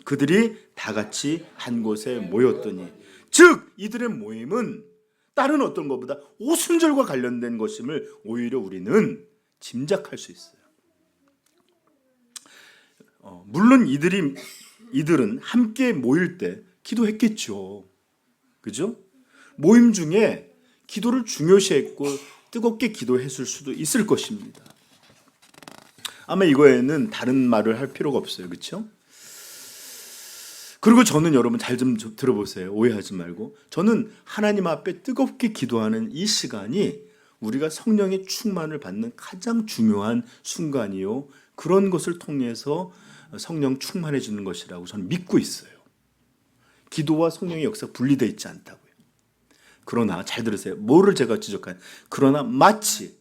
그들이 다 같이 한 곳에 모였더니, 즉 이들의 모임은 다른 어떤 것보다 오순절과 관련된 것임을 오히려 우리는 짐작할 수 있어요. 물론 이들은 함께 모일 때 기도했겠죠. 그죠? 모임 중에 기도를 중요시했고 뜨겁게 기도했을 수도 있을 것입니다. 아마 이거에는 다른 말을 할 필요가 없어요. 그렇죠? 그리고 저는, 여러분 잘 좀 들어보세요. 오해하지 말고. 저는 하나님 앞에 뜨겁게 기도하는 이 시간이 우리가 성령의 충만을 받는 가장 중요한 순간이요, 그런 것을 통해서 성령 충만해지는 것이라고 저는 믿고 있어요. 기도와 성령의 역사가 분리되어 있지 않다고요. 그러나 잘 들으세요. 뭐를 제가 지적한, 그러나 마치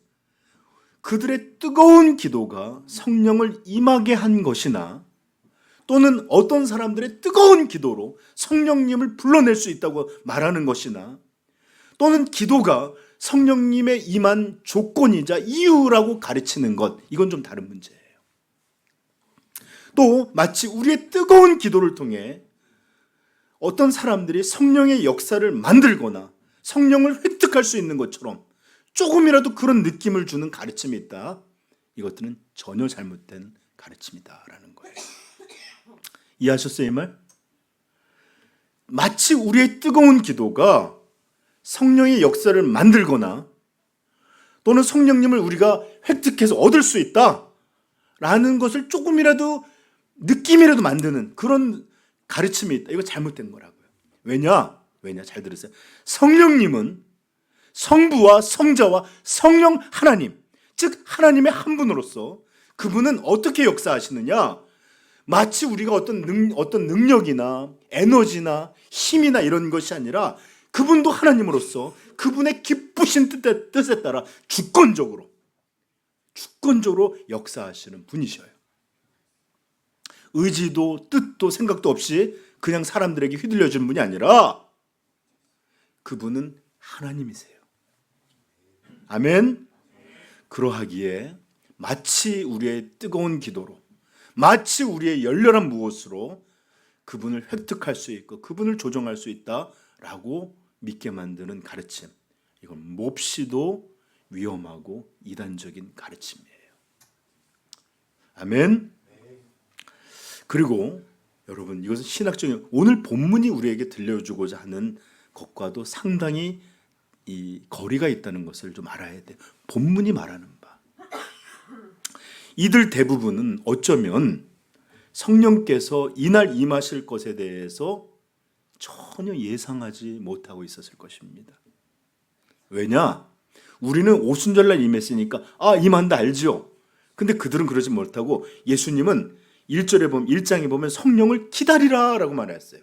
그들의 뜨거운 기도가 성령을 임하게 한 것이나, 또는 어떤 사람들의 뜨거운 기도로 성령님을 불러낼 수 있다고 말하는 것이나, 또는 기도가 성령님의 임한 조건이자 이유라고 가르치는 것, 이건 좀 다른 문제예요. 또 마치 우리의 뜨거운 기도를 통해 어떤 사람들이 성령의 역사를 만들거나 성령을 획득할 수 있는 것처럼 조금이라도 그런 느낌을 주는 가르침이 있다. 이것들은 전혀 잘못된 가르침이다라는 거예요. 이해하셨어요, 이 말? 마치 우리의 뜨거운 기도가 성령의 역사를 만들거나 또는 성령님을 우리가 획득해서 얻을 수 있다라는 것을 조금이라도 느낌이라도 만드는 그런 가르침이 있다. 이거 잘못된 거라고요. 왜냐? 잘 들으세요. 성령님은 성부와 성자와 성령 하나님, 즉 하나님의 한 분으로서 그분은 어떻게 역사하시느냐? 마치 우리가 어떤 능력이나 에너지나 힘이나 이런 것이 아니라 그분도 하나님으로서 그분의 기쁘신 뜻에 따라 주권적으로 역사하시는 분이셔요. 의지도 뜻도 생각도 없이 그냥 사람들에게 휘둘려주는 분이 아니라 그분은 하나님이세요. 아멘. 그러하기에 마치 우리의 뜨거운 기도로, 마치 우리의 열렬한 무엇으로 그분을 획득할 수 있고 그분을 조종할 수 있다라고 믿게 만드는 가르침, 이건 몹시도 위험하고 이단적인 가르침이에요. 아멘. 그리고 여러분, 이것은 신학적인, 오늘 본문이 우리에게 들려주고자 하는 것과도 상당히 이 거리가 있다는 것을 좀 알아야 돼요. 본문이 말하는 바, 이들 대부분은 어쩌면 성령께서 이날 임하실 것에 대해서 전혀 예상하지 못하고 있었을 것입니다. 왜냐? 우리는 오순절날 임했으니까 임한다 알죠? 근데 그들은 그러지 못하고 예수님은 1장에 보면 성령을 기다리라 라고 말했어요.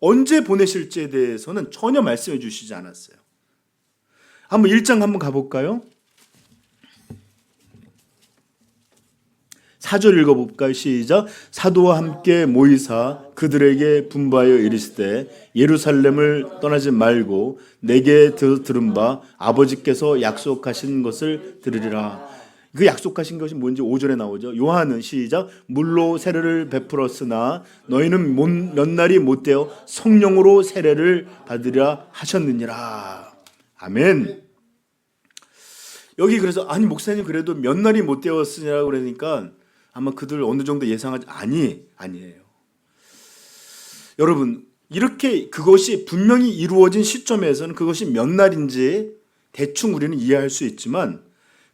언제 보내실지에 대해서는 전혀 말씀해 주시지 않았어요. 한번 1장 한번 가볼까요? 4절 읽어볼까요? 시작. 사도와 함께 모이사 그들에게 분부하여 이르시되 예루살렘을 떠나지 말고 내게 들은 바 아버지께서 약속하신 것을 들으리라. 그 약속하신 것이 뭔지 5절에 나오죠. 요한은 시작. 물로 세례를 베풀었으나 너희는 몇 날이 못되어 성령으로 세례를 받으리라 하셨느니라. 아멘. 여기 그래서 아니 목사님 그래도 몇 날이 못되었으냐고 그러니까 아마 그들 어느 정도 예상하지 아니에요. 여러분 이렇게 그것이 분명히 이루어진 시점에서는 그것이 몇 날인지 대충 우리는 이해할 수 있지만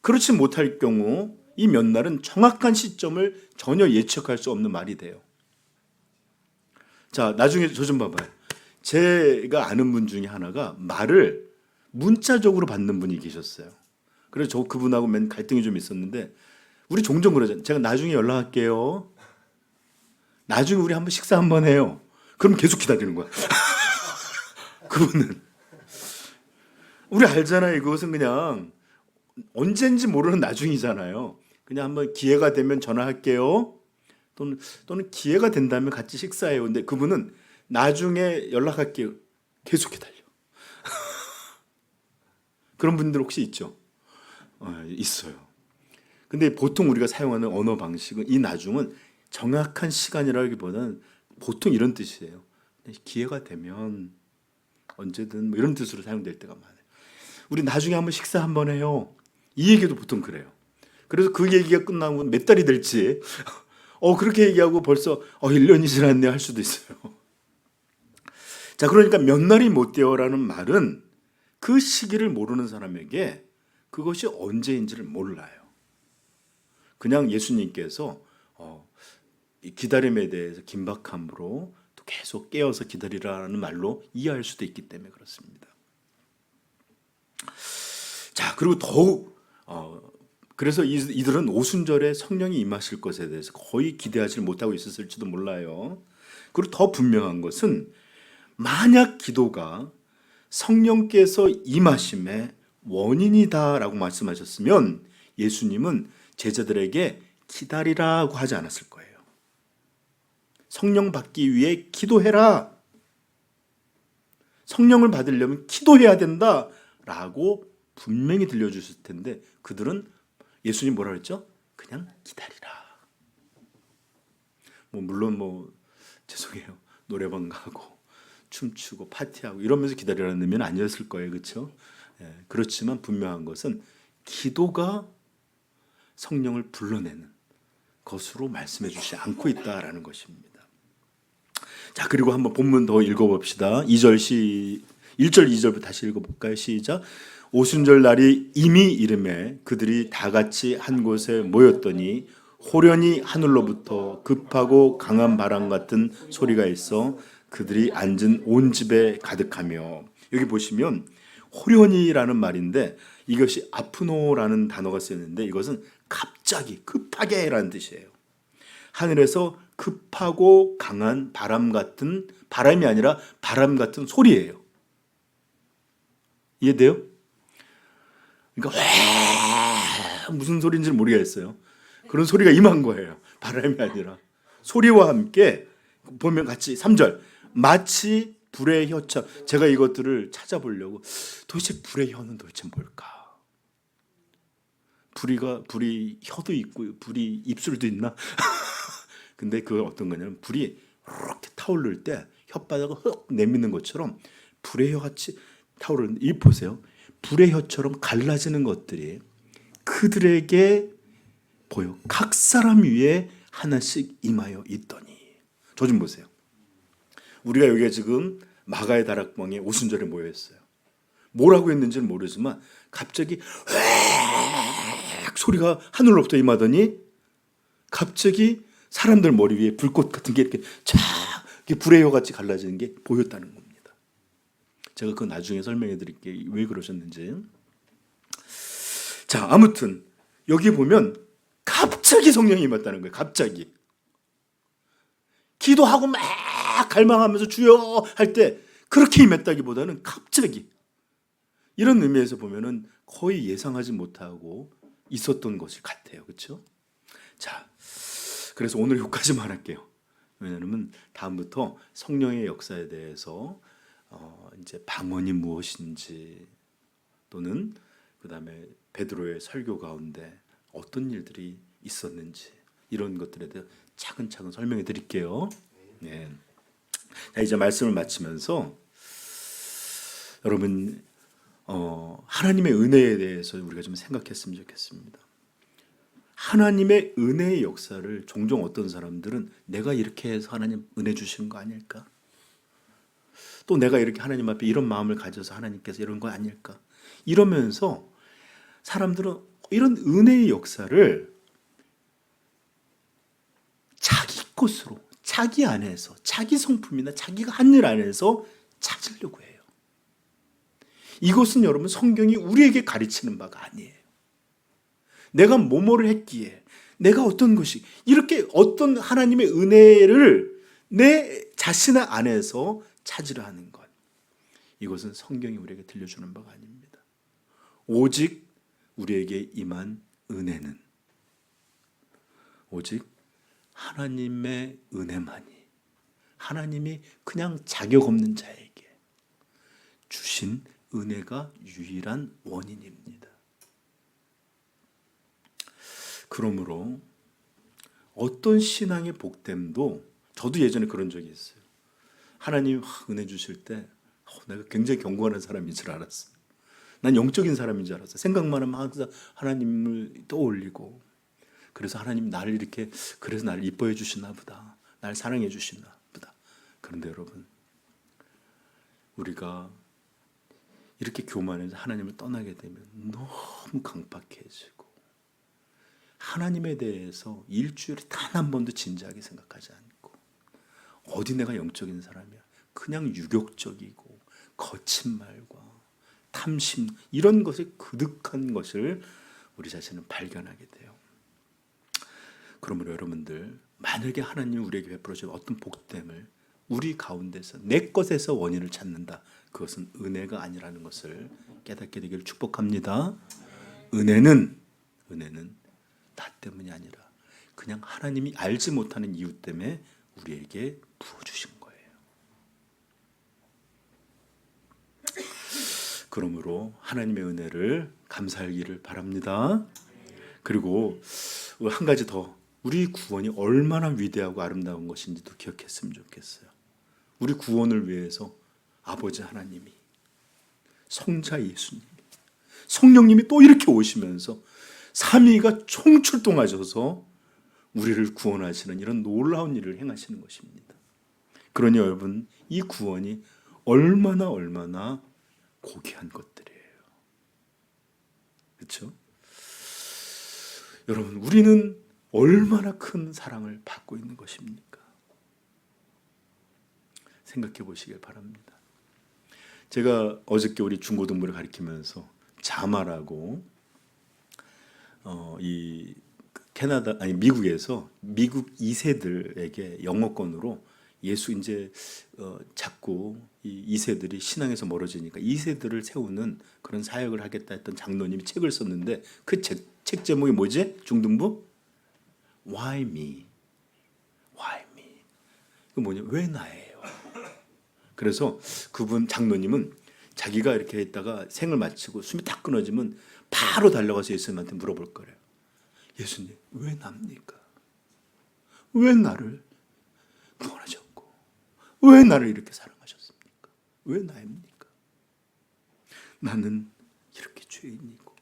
그렇지 못할 경우 이 몇 날은 정확한 시점을 전혀 예측할 수 없는 말이 돼요. 자, 나중에 저 좀 봐봐요. 제가 아는 분 중에 하나가 말을 문자적으로 받는 분이 계셨어요. 그래서 저 그분하고 맨 갈등이 좀 있었는데 우리 종종 그러잖아요. 제가 나중에 연락할게요. 나중에 우리 한번 식사 한번 해요. 그럼 계속 기다리는 거야. 그분은 우리 알잖아요. 이것은 그냥 언젠지 모르는 나중이잖아요. 그냥 한번 기회가 되면 전화할게요. 또는 기회가 된다면 같이 식사해요. 근데 그분은 나중에 연락할게요. 계속 기다려. 그런 분들 혹시 있죠? 있어요. 근데 보통 우리가 사용하는 언어 방식은 이 나중은 정확한 시간이라기보다는 보통 이런 뜻이에요. 기회가 되면 언제든 뭐 이런 뜻으로 사용될 때가 많아요. 우리 나중에 한번 식사 한번 해요. 이 얘기도 보통 그래요. 그래서 그 얘기가 끝나고 몇 달이 될지 그렇게 얘기하고 벌써 1년이 지났네 할 수도 있어요. 자, 그러니까 몇 날이 못 되어라는 말은 그 시기를 모르는 사람에게 그것이 언제인지를 몰라요. 그냥 예수님께서 이 기다림에 대해서 긴박함으로 또 계속 깨어서 기다리라는 말로 이해할 수도 있기 때문에 그렇습니다. 자, 그리고 더욱 그래서 이들은 오순절에 성령이 임하실 것에 대해서 거의 기대하지 못하고 있었을지도 몰라요. 그리고 더 분명한 것은 만약 기도가 성령께서 임하심의 원인이다라고 말씀하셨으면 예수님은 제자들에게 기다리라고 하지 않았을 거예요. 성령 받기 위해 기도해라. 성령을 받으려면 기도해야 된다라고 분명히 들려주실 텐데 그들은 예수님 뭐라 그랬죠? 그냥 기다리라. 물론 죄송해요. 노래방 가고 춤추고 파티하고 이러면서 기다리라는 의미는 아니었을 거예요. 그렇죠? 그렇지만 분명한 것은 기도가 성령을 불러내는 것으로 말씀해 주지 않고 있다라는 것입니다. 자, 그리고 한번 본문 더 읽어봅시다. 1절 2절부터 다시 읽어볼까요? 시작. 오순절 날이 이미 이름에 그들이 다 같이 한 곳에 모였더니 호련히 하늘로부터 급하고 강한 바람 같은 소리가 있어 그들이 앉은 온 집에 가득하며, 여기 보시면 호련히라는 말인데 이것이 아프노라는 단어가 쓰였는데 이것은 갑자기 급하게라는 뜻이에요. 하늘에서 급하고 강한 바람 같은, 바람이 아니라 바람 같은 소리예요. 이해돼요? 그러니까 무슨 소리인지 모르겠어요. 그런 소리가 임한 거예요. 바람이 아니라 소리와 함께 보면 같이 3절 마치 불의 혀처럼. 제가 이것들을 찾아보려고 도대체 불의 혀는 도대체 뭘까? 불이 혀도 있고 불이 입술도 있나? 근데 그건 어떤 거냐면 불이 이렇게 타오를 때 혓바닥을 흑 내미는 것처럼 불의 혀같이 타오르는데, 이 보세요. 불의 혀처럼 갈라지는 것들이 그들에게 보여 각 사람 위에 하나씩 임하여 있더니. 저 좀 보세요. 우리가 여기가 지금 마가의 다락방에 오순절에 모여 있어요. 뭐라고 했는지는 모르지만 갑자기 소리가 하늘로부터 임하더니 갑자기 사람들 머리 위에 불꽃 같은 게 이렇게 쫙 불의 혀같이 갈라지는 게 보였다는 겁니다. 제가 그거 나중에 설명해 드릴게요. 왜 그러셨는지. 자, 아무튼 여기 보면 갑자기 성령이 임했다는 거예요. 갑자기. 기도하고 막 갈망하면서 주여 할 때 그렇게 임했다기보다는 갑자기. 이런 의미에서 보면은 거의 예상하지 못하고 있었던 것이 같아요. 그렇죠? 자, 그래서 오늘 여기까지만 할게요. 왜냐하면 다음부터 성령의 역사에 대해서 이제 방언이 무엇인지 또는 그 다음에 베드로의 설교 가운데 어떤 일들이 있었는지 이런 것들에 대해 차근차근 설명해 드릴게요. 네. 자, 이제 말씀을 마치면서 여러분 하나님의 은혜에 대해서 우리가 좀 생각했으면 좋겠습니다. 하나님의 은혜의 역사를 종종 어떤 사람들은 내가 이렇게 해서 하나님 은혜 주시는 거 아닐까? 또 내가 이렇게 하나님 앞에 이런 마음을 가져서 하나님께서 이런 거 아닐까? 이러면서 사람들은 이런 은혜의 역사를 자기 것으로, 자기 안에서, 자기 성품이나 자기가 한 일 안에서 찾으려고 해요. 이것은 여러분 성경이 우리에게 가르치는 바가 아니에요. 내가 뭐뭐를 했기에, 내가 어떤 것이, 이렇게 어떤 하나님의 은혜를 내 자신 안에서 찾으려 하는 것. 이것은 성경이 우리에게 들려주는 바가 아닙니다. 오직 우리에게 임한 은혜는 오직 하나님의 은혜만이, 하나님이 그냥 자격 없는 자에게 주신 은혜가 유일한 원인입니다. 그러므로 어떤 신앙의 복됨도, 저도 예전에 그런 적이 있어요. 하나님 은혜 주실 때 내가 굉장히 경건한 사람인 줄 알았어요. 난 영적인 사람인 줄 알았어요. 생각만 하면 항상 하나님을 떠올리고, 그래서 하나님 나를 이렇게, 그래서 나를 이뻐해 주시나 보다, 나를 사랑해 주시나 보다. 그런데 여러분, 우리가 이렇게 교만해서 하나님을 떠나게 되면 너무 강팍해지고 하나님에 대해서 일주일에 단 한 번도 진지하게 생각하지 않고, 어디 내가 영적인 사람이야, 그냥 유격적이고 거친 말과 탐심, 이런 것에 그득한 것을 우리 자신은 발견하게 돼요. 그러므로 여러분들, 만약에 하나님 우리에게 베풀어 주신 어떤 복됨을 우리 가운데서 내 것에서 원인을 찾는다, 그것은 은혜가 아니라는 것을 깨닫게 되기를 축복합니다. 은혜는 나 때문이 아니라 그냥 하나님이 알지 못하는 이유 때문에 우리에게 부어주신 거예요. 그러므로 하나님의 은혜를 감사하기를 바랍니다. 그리고 한 가지 더, 우리 구원이 얼마나 위대하고 아름다운 것인지도 기억했으면 좋겠어요. 우리 구원을 위해서 아버지 하나님이, 성자 예수님이, 성령님이 또 이렇게 오시면서 삼위가 총출동하셔서 우리를 구원하시는 이런 놀라운 일을 행하시는 것입니다. 그러니 여러분, 이 구원이 얼마나 고귀한 것들이에요. 그렇죠? 여러분, 우리는 얼마나 큰 사랑을 받고 있는 것입니까? 생각해 보시길 바랍니다. 제가 어저께 우리 중고등부를 가르치면서 자마라고 이 캐나다, 아니 미국에서 미국 2세들에게 영어권으로 예수, 이제 자꾸 이 2세들이 신앙에서 멀어지니까 2세들을 세우는 그런 사역을 하겠다 했던 장로님이 책을 썼는데, 그 책 제목이 뭐지? 중등부? Why me? Why me? 그 뭐냐? 왜 나예요? 그래서 그분 장로님은 자기가 이렇게 있다가 생을 마치고 숨이 딱 끊어지면 바로 달려가서 예수님한테 물어볼 거래요. 예수님, 왜 납니까? 왜 나를 구원하셨고, 왜 나를 이렇게 사랑하셨습니까? 왜 나입니까? 나는 이렇게 죄인이고,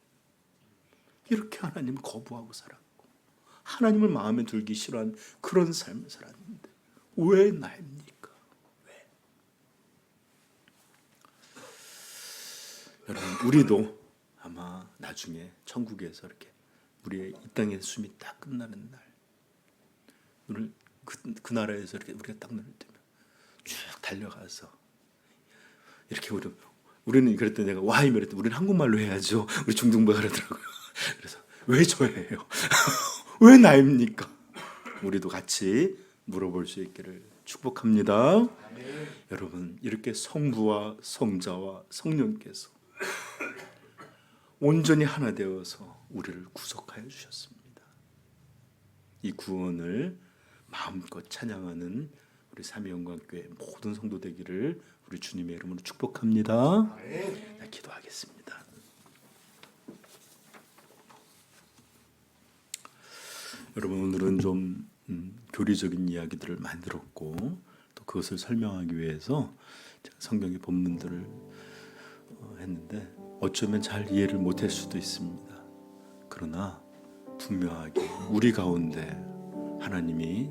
이렇게 하나님을 거부하고 살았고, 하나님을 마음에 들기 싫어한 그런 삶을 살았는데 왜 나입니까? 왜? 여러분, 우리도 아마 나중에 천국에서 이렇게 우리의 이 땅의 숨이 딱 끝나는 날, 오늘 그 나라에서 이렇게 우리가 딱 눈을 뜨면 쭉 달려가서 이렇게 우리는 그랬더니 내가 와이 말했더니 우리는 한국말로 해야죠. 우리 중등부가 그러더라고요. 그래서 왜 저예요? 왜 나입니까? 우리도 같이 물어볼 수 있기를 축복합니다. 여러분, 이렇게 성부와 성자와 성령께서 온전히 하나 되어서 우리를 구속하여 주셨습니다. 이 구원을 마음껏 찬양하는 우리 삼위영광교회 모든 성도 되기를 우리 주님의 이름으로 축복합니다. 네, 기도하겠습니다. 여러분, 오늘은 좀 교리적인 이야기들을 많이 들었고 또 그것을 설명하기 위해서 제가 성경의 본문들을 했는데 어쩌면 잘 이해를 못할 수도 있습니다. 그러나 분명하게 우리 가운데 하나님이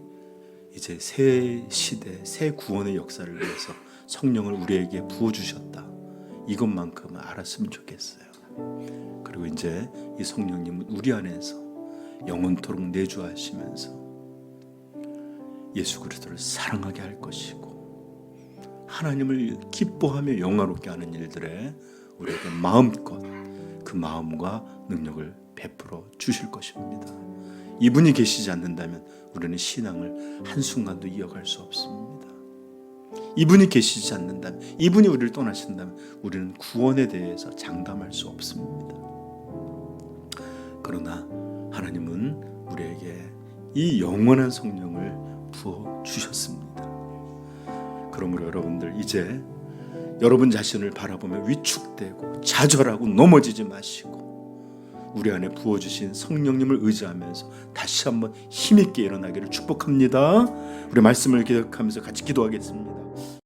이제 새 시대, 새 구원의 역사를 위해서 성령을 우리에게 부어주셨다. 이것만큼은 알았으면 좋겠어요. 그리고 이제 이 성령님은 우리 안에서 영원토록 내주하시면서 예수 그리스도를 사랑하게 할 것이고 하나님을 기뻐하며 영화롭게 하는 일들에 우리에게 마음껏 그 마음과 능력을 베풀어 주실 것입니다. 이분이 계시지 않는다면 우리는 신앙을 한순간도 이어갈 수 없습니다. 이분이 계시지 않는다면, 이분이 우리를 떠나신다면 우리는 구원에 대해서 장담할 수 없습니다. 그러나 하나님은 우리에게 이 영원한 성령을 부어 주셨습니다. 그러므로 여러분들 이제 여러분 자신을 바라보며 위축되고 좌절하고 넘어지지 마시고 우리 안에 부어주신 성령님을 의지하면서 다시 한번 힘있게 일어나기를 축복합니다. 우리 말씀을 기억하면서 같이 기도하겠습니다.